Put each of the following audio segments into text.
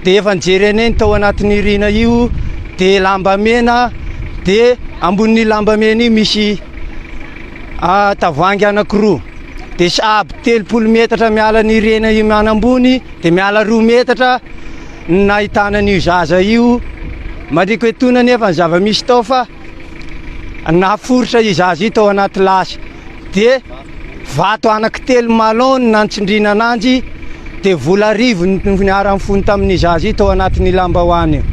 dia efa nijery eny tao anatin'ny rina io dia lamba mena dia ambonin'ny lamba mena io misy tavoahangy anankiroa dia sahabo 30 metatra miala ny rena io manambony dia miala 2 metatra nahitana an'io zaza io mariko etona nefa ny zava-misy tao fa nahaforotra i zaza io tao anaty lasy dia vato anankitelo malony nantsindrina ananjy dia vola 10 niara fony tamin'ny zaza io tao anatin'ny lambahoany io.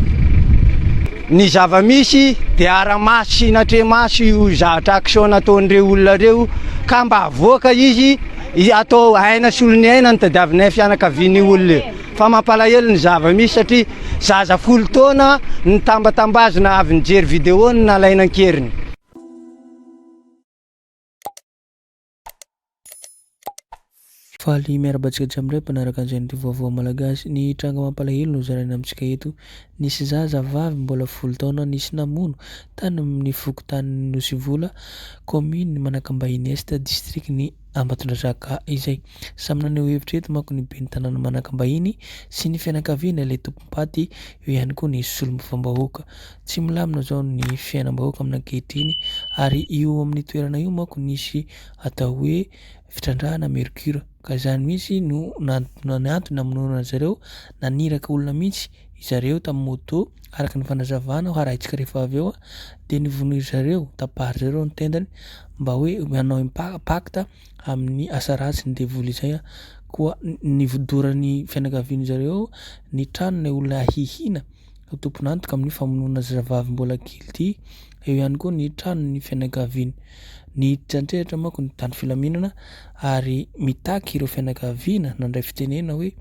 Ny zava-misy dia ara-maso sy natremasy io zavatra action nataon'ireo olona reo ka mba avoaka izy atao aina sy olony aina ny tadiavinay fianakavian'ny olona io. Fa mampalahelo ny zava-misy satria zaza 10 taona ny tambatambazina avy nijery vidéo ny nalaina ankeriny. Faly miarabantsika hatramin'indray mpanaraka an'izay vaovao malagasy. Ny tranga mampalahelo no zaraina amintsika eto. Nisy zaza vavy mbola 10 taona nisy namono tany amin'ny fokontany Nosivola, commune Manakambahiny Est, district ny Ambatondrazaka izay. Samy naneho hevitra eto manko ny ben'ny tanàna Manakambahiny sy ny fianakaviana ilay tompompaty, eo ihany koa ny solombavam-bahoaka. Tsy milamina zao ny fiainam-bahoaka amin'ny ankehitriny ary io amin'ny toerana io manko nisy atao hoe fitrandrahana mercure. Ka izany mihitsy no antony namonoana zareo, naniraka olona mihitsy zareo tamin'ny moto araka ny fanazavana harahintsika rehefa avy eo dia nivonoy zareo, tapahary zareo ny tendany mba hoe hanao impact amin'ny asa ratsy ny devoly izay. Koa nivodoran'ny fianakaviany zareo ny tranonay olona hihina ho tompon'antoka amin'ny famonoana zazavavy mbola kely ity, eo ihany koa ny tranon'ny fianakaviany. Ny trantrehatra manko ny tany filaminana ary mitaky ireo fianakaviana nandray fitenena hoe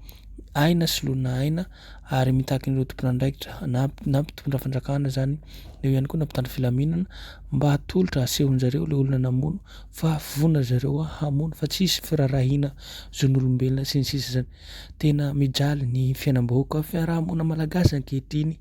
aina sy lona aina ary mitaky ireo tompon'andraikitra na mpitondra fandrakana zany, eo ihany koa na mpitandro filaminana mba hatolotra asehon'zareo le olona namono fa vonona zareo hamono fa tsisy firarahina zon'olombelona sy ny sisa zany. Tena mijaly ny fiainam-bahoaka fiarahamonina malagasy ankehitriny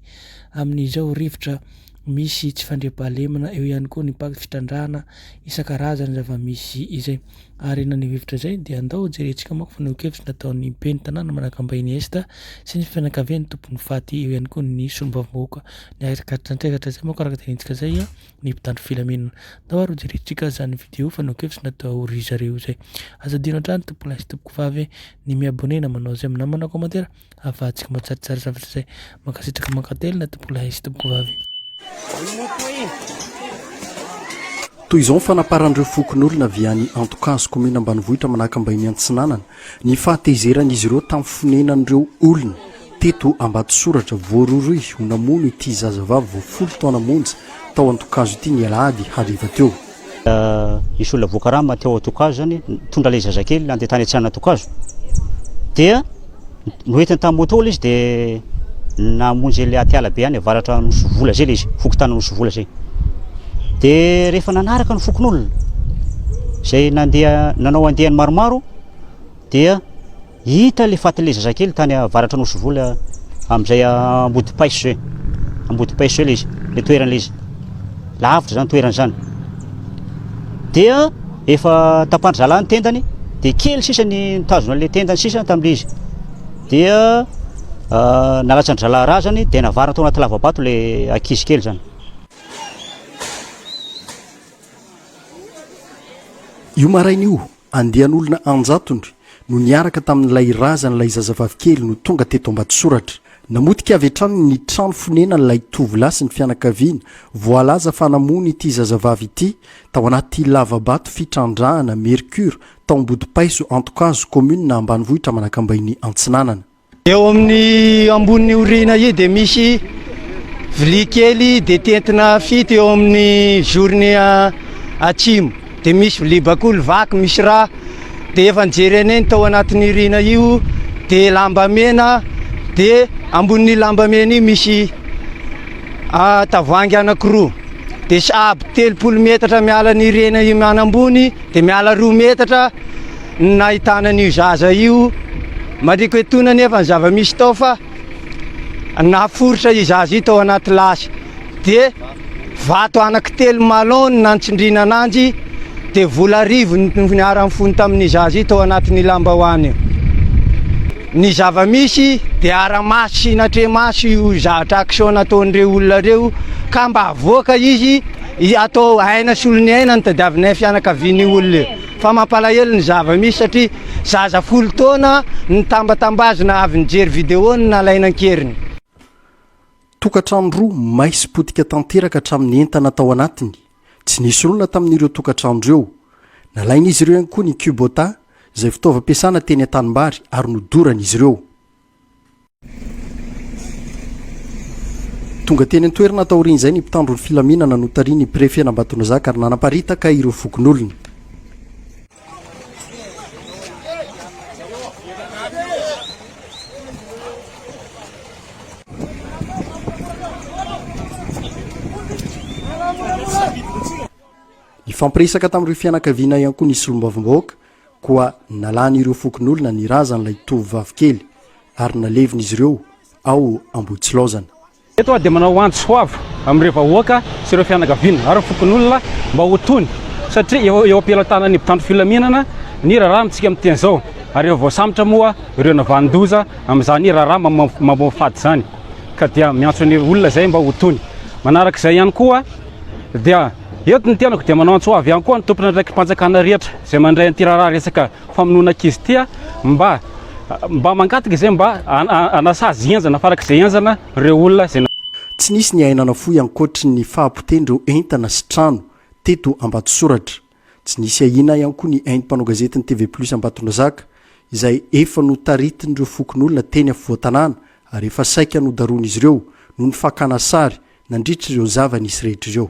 amin'izao rivotra misy tsy fandriam-pahalemana, eo ihany koa ny fitrandrahana isan-karazany zava-misy izay. Ary naneho hevitra zay dia andao jerentsika manko faneho-kevitra nataon'ny ben'ny tanàna Manakambahiny Est sy ny fianakavian'ny tompony faty, eo ihany koa ny solombavam-bahoaka. Ny trantrehatra zay manko araka tenentsika zay ny mpitandro filaminana. Andao ary jerentsika zany vidéo faneho-kevitra natao ry zareo zay. Azadino hatrany tompolahy sy tompoko vavy ny miabonena manao zay amin'ny namana commentaire ahafahantsika matsaritsara zavatra zay. Mankasitraka mankatelina tompolahy sy tompoko vavy. Toy izao ny fanaparan'ireo fokon'olona viany Antokazo commune Ambanivohitra Manakambahiny Antsinanana ny fahatezeran'izy ireo tamin'ny fonenan'ireo olona teto Ambatondrazaka voarory ho namono ity zazavavy vao 10 taona monja tao Antokazo ity ny alahady hariva teo. Isy olona voakarama teo Antokazo zany tondra ilay zazakely andeha tany an-tsanana Antokazo dia noentiny tamin'ny moto izy dia namonjy ilay atiala be any avaratra Nosovola zay ilay izy, fokontany Nosovola zay. Dia rehefa nanaraka ny fokon'olona zay nanao andehany maromaro dia hita ilay fatin'ilay zazakely tany avaratra Nosovola amin'izay Ambodipaiso zay. Ambodipaiso zay ilay izy, ilay toeran'ilay izy. Lavitra zany toerana zany. Dia efa tapandry zalahy ny tendany dia kely sisa ny nitazona ilay tendany sisa tamin'ilay izy. Dia nalatsa ny zalahy razany dia navarana tao anaty lavabato ilay ankizy kely zany. Io marain'io andehan'olona Anjatondry no niaraka tamin'ilay razan'ilay zazavavy kely no tonga teto Ambatondrazaka. Namotika avy hatrany ny trano fonenan'ilay tovolahy sy ny fianakaviana voalaza fa namono ity zazavavy ity tao anaty lavabato fitrandrahana mercure tao Ambodipaiso Antokazo commune Ambanivohitra Manakambahiny Antsinanana. Eo amin'ny ambon'ny orina io dia misy vilia kely dia tentina fito eo amin'ny journée atsimo. Dia misy vilia bakoly vaky misy raha dia efa nijery eny tao anatin'ny rina io dia lamba mena dia ambon'ny lamba mena io misy tavoahangy anankiroa dia sahabo 30 metatra miala ny rena io manambony dia miala 2 metatra nahitana an'io zaza io mariko etona nefa ny zava-misy tao fa nahaforotra i zaza io tao anaty lasy dia vato anankitelo malony nantsindrina ananjy dia vola 10 niara fony tamin'ny zaza io tao anatin'ny lambahoany io. ny zava-misy dia ara-maso sy natremaso io zavatra action nataon'ireo olona reo ka mba avoaka izy atao aina sy olony aina ny tadiavinay fianakaviany olona fa mampalahelo ny zava-misy satria zaza folo taona ny tambatambazina avy nijery vidéo ny nalainankeriny. Tokatrano roa maisy potika tanteraka hatramin'ny entana tao anatiny. Tsy nisy olona tamin'ireo tokatrano ireo. Nalain'izy ireo ihany koa ny Kubota izay fitaovam-piasana teny an-tanimbary ary nodorana izy ireo. Tonga teny an-toerana taorian'izay ny mpitandro ny filaminana notariany prefet n'Ambatondrazaka ary nanaparitaka ireo fokon'olona. Ny fampiresaka tamin'ireo fianakaviana ihany koa nisy lombavim-bahoaka koa nalan'ireo fokon'olona ny razan'ilay tovovavy kely ary nalevin'izy ireo ao Ambohitsilaozana. Eto dia manao anjo soavo amin'ireo vahoaka sy ireo fianakaviana ary fokon'olona mba ho tony satria eo ampelantanan'ny mpitandro filaminana ny raharaha amintsika amin'ny teny izao ary eo voasambotra moa ireo navandoza amin'izany raharaha mamofady zany ka dia miantso ny olona izay mba ho tony. Manarak'izay ihany koa dia eto ny tenako dia manao anjo soavo ihany koa ny tompona ndraiky mpanjakana rehetra izay mandray an'ity raharaha resaka famonoana ankizy ity mba mangataka izay mba anasazy enjana farak'izay enjana ireo olona izay tsy nisy ny ainana foy ankoatry ny fahampotendreo entana sy trano teto Ambatondrazaka. Tsy nisy ahina ihany koa ny aintim-panao gazetiny TV+ Ambatondrazaka izay efa notaritin'ireo fokon'olona teny afovoan-tanàna ary efa saika nodaroan'izy ireo noho ny fakana sary nandritra ireo zava-nisy rehetra ireo.